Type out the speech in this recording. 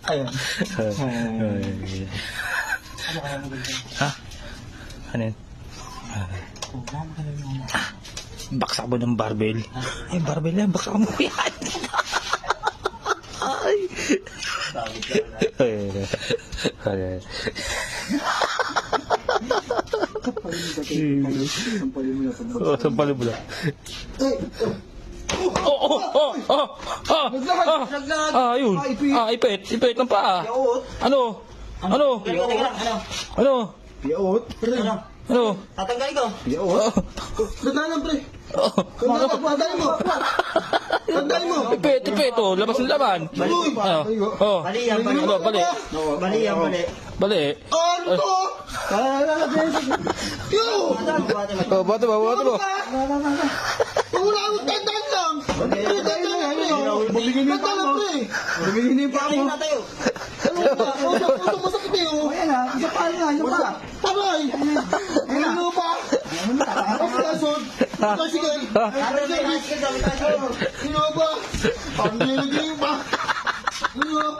Ayun. Ano kaya mo ganyan? Ha? Ano yun? Mama ka lang yung Baksak mo ng barbell. Ay, barbell yan. Baksak mo yan. Ay. Ay. Sampalin mo lang. Ayun. Ipit ng paa. Ano? Teka lang, Ano? Piyaot. Ano? tatanggalin ko. Piyaot. Tandaan pre. Tandaan mo. Tandaan mo. Ipit, oh. Labas ng laman. Uy. Oh. Bali yan, bali. Ano, bali. Bali yan, bali. Bali. Ano to? Yo! Oh, bato mo. Wala akong tandaan lang. Tandaan lang pre. Bumigin yung paa mo. Bumigin yung paa mo. Tayo. Ano ba? Usap masakit eh. Ayan ha. Isa pa nga. Taray. Ano ba? Ang kasod. Tricycle. Sino ba? Ang nilagay pa. Ano?